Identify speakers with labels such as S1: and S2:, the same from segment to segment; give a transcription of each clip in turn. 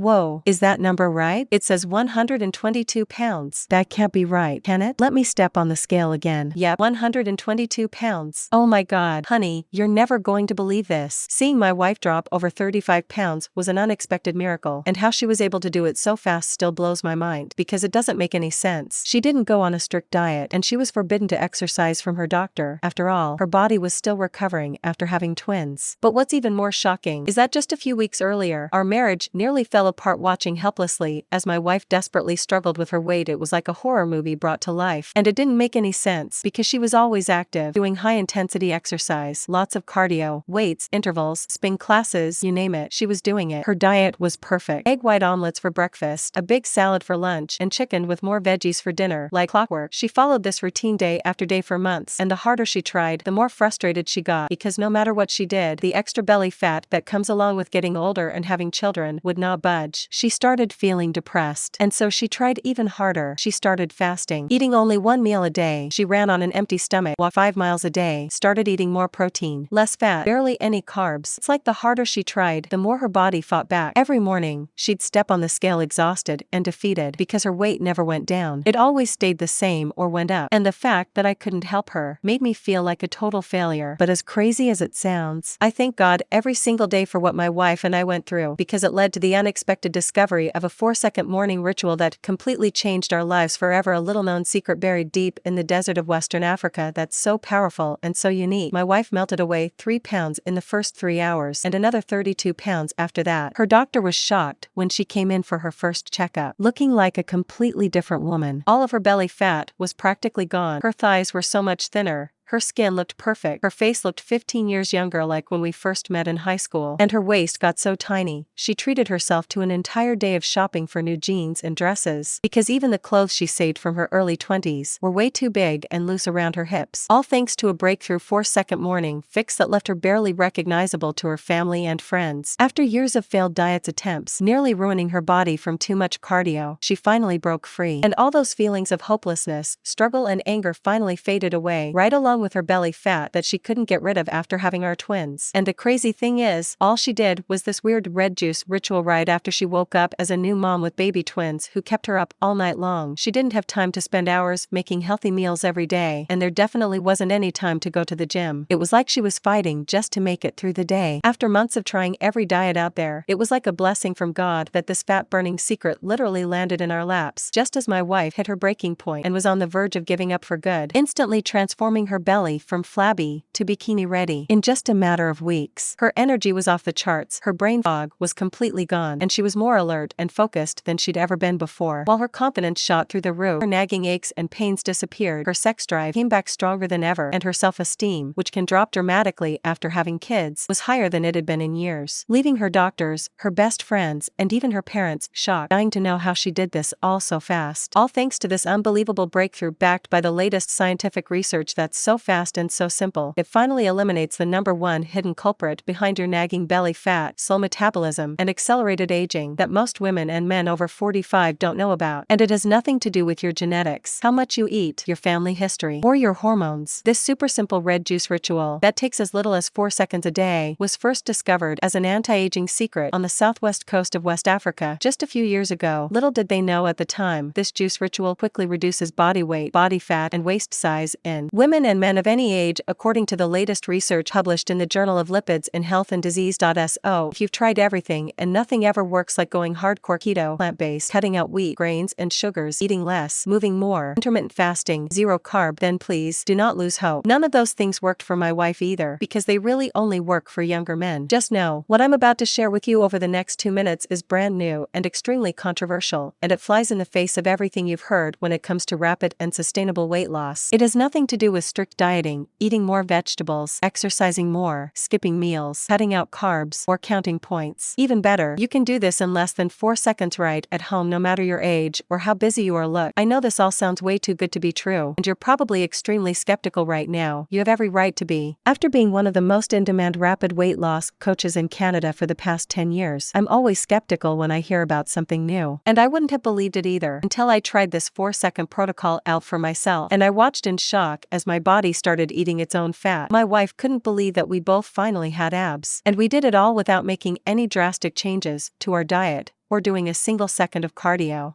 S1: Whoa, is that number right? It says 122 pounds. That can't be right, can it? Let me step on the scale again. Yep, 122 pounds. Oh my god, honey, you're never going to believe this. Seeing my wife drop over 35 pounds was an unexpected miracle, and how she was able to do it so fast still blows my mind, because it doesn't make any sense. She didn't go on a strict diet, and she was forbidden to exercise from her doctor. After all, her body was still recovering after having twins. But what's even more shocking is that just a few weeks earlier, our marriage nearly fell apart watching helplessly as my wife desperately struggled with her weight. It was like a horror movie brought to life, and it didn't make any sense because she was always active, doing high-intensity exercise, lots of cardio, weights, intervals, spin classes, you name it, she was doing it. Her diet was perfect. Egg white omelets for breakfast, a big salad for lunch, and chicken with more veggies for dinner, like clockwork. She followed this routine day after day for months, and the harder she tried, the more frustrated she got, because no matter what she did, the extra belly fat that comes along with getting older and having children would not budge. She started feeling depressed, and so she tried even harder. She started fasting, eating only one meal a day. She ran on an empty stomach, walked 5 miles a day, started eating more protein, less fat, barely any carbs. It's like the harder she tried, the more her body fought back. Every morning, she'd step on the scale exhausted and defeated because her weight never went down. It always stayed the same or went up, and the fact that I couldn't help her made me feel like a total failure. But as crazy as it sounds, I thank God every single day for what my wife and I went through, because it led to the unexpected discovery of a 4-second morning ritual that completely changed our lives forever. A little-known secret buried deep in the desert of Western Africa that's so powerful and so unique. My wife melted away 3 pounds in the first 3 hours and another 32 pounds after that. Her doctor was shocked when she came in for her first checkup, looking like a completely different woman. All of her belly fat was practically gone. Her thighs were so much thinner. Her skin looked perfect. Her face looked 15 years younger, like when we first met in high school. And her waist got so tiny, she treated herself to an entire day of shopping for new jeans and dresses, because even the clothes she saved from her early 20s were way too big and loose around her hips. All thanks to a breakthrough 4-second morning fix that left her barely recognizable to her family and friends. After years of failed diet attempts, nearly ruining her body from too much cardio, she finally broke free. And all those feelings of hopelessness, struggle and anger finally faded away, right along with her belly fat that she couldn't get rid of after having our twins. And the crazy thing is, all she did was this weird red juice ritual right after she woke up as a new mom with baby twins who kept her up all night long. She didn't have time to spend hours making healthy meals every day, and there definitely wasn't any time to go to the gym. It was like she was fighting just to make it through the day. After months of trying every diet out there, it was like a blessing from God that this fat-burning secret literally landed in our laps, just as my wife hit her breaking point and was on the verge of giving up for good, instantly transforming her belly from flabby to bikini ready in just a matter of weeks. Her energy was off the charts, her brain fog was completely gone, and she was more alert and focused than she'd ever been before. While her confidence shot through the roof, her nagging aches and pains disappeared, her sex drive came back stronger than ever, and her self-esteem, which can drop dramatically after having kids, was higher than it had been in years, leaving her doctors, her best friends, and even her parents shocked, dying to know how she did this all so fast. All thanks to this unbelievable breakthrough backed by the latest scientific research that's so fast and so simple. It finally eliminates the #1 hidden culprit behind your nagging belly fat, slow metabolism, and accelerated aging that most women and men over 45 don't know about. And it has nothing to do with your genetics, how much you eat, your family history, or your hormones. This super simple red juice ritual that takes as little as 4 seconds a day was first discovered as an anti-aging secret on the southwest coast of West Africa just a few years ago. Little did they know at the time, this juice ritual quickly reduces body weight, body fat, and waist size in women and men of any age, according to the latest research published in the Journal of Lipids in Health and Disease.so. If you've tried everything and nothing ever works, like going hardcore keto, plant-based, cutting out wheat, grains, and sugars, eating less, moving more, intermittent fasting, zero carb, then please do not lose hope. None of those things worked for my wife either, because they really only work for younger men. Just know, what I'm about to share with you over the next 2 minutes is brand new and extremely controversial, and it flies in the face of everything you've heard when it comes to rapid and sustainable weight loss. It has nothing to do with strict dieting, eating more vegetables, exercising more, skipping meals, cutting out carbs, or counting points. Even better, you can do this in less than 4 seconds right at home, no matter your age or how busy you are. Look, I know this all sounds way too good to be true, and you're probably extremely skeptical right now. You have every right to be. After being one of the most in-demand rapid weight loss coaches in Canada for the past 10 years, I'm always skeptical when I hear about something new. And I wouldn't have believed it either until I tried this 4-second protocol out for myself, and I watched in shock as my body body started eating its own fat. My wife couldn't believe that we both finally had abs. And we did it all without making any drastic changes to our diet or doing a single second of cardio.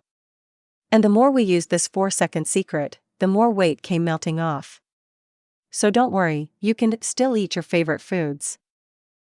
S1: And the more we used this 4-second secret, the more weight came melting off. So don't worry, you can still eat your favorite foods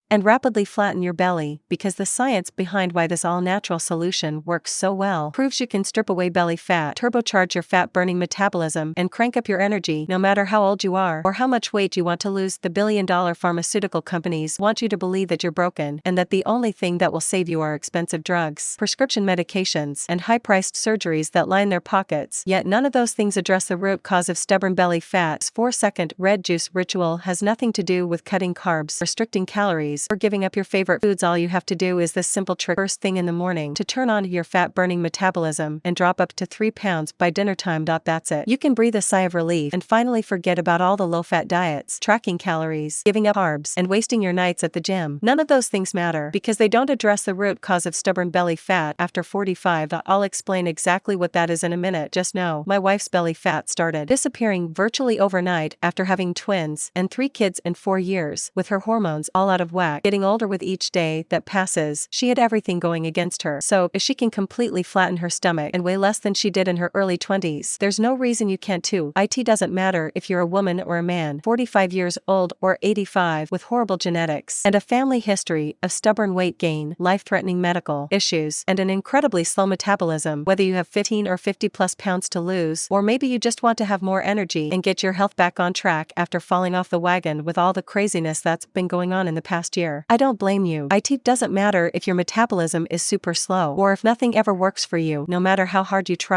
S1: and rapidly flatten your belly, because the science behind why this all-natural solution works so well proves you can strip away belly fat, turbocharge your fat-burning metabolism, and crank up your energy no matter how old you are or how much weight you want to lose. The billion-dollar pharmaceutical companies want you to believe that you're broken and that the only thing that will save you are expensive drugs, prescription medications, and high-priced surgeries that line their pockets. Yet none of those things address the root cause of stubborn belly fat. This 4-second red juice ritual has nothing to do with cutting carbs, restricting calories, or giving up your favorite foods. All you have to do is this simple trick first thing in the morning to turn on your fat-burning metabolism and drop up to 3 pounds by dinner time. That's it. You can breathe a sigh of relief and finally forget about all the low-fat diets, tracking calories, giving up carbs, and wasting your nights at the gym. None of those things matter because they don't address the root cause of stubborn belly fat after 45. I'll explain exactly what that is in a minute. Just know, my wife's belly fat started disappearing virtually overnight after having twins and 3 kids in 4 years, with her hormones all out of whack. Getting older with each day that passes, she had everything going against her. So, if she can completely flatten her stomach and weigh less than she did in her early 20s, there's no reason you can't too. It doesn't matter if you're a woman or a man, 45 years old or 85, with horrible genetics and a family history of stubborn weight gain, life-threatening medical issues, and an incredibly slow metabolism. Whether you have 15 or 50 plus pounds to lose, or maybe you just want to have more energy and get your health back on track after falling off the wagon with all the craziness that's been going on in the past year, I don't blame you. It doesn't matter if your metabolism is super slow or if nothing ever works for you, no matter how hard you try.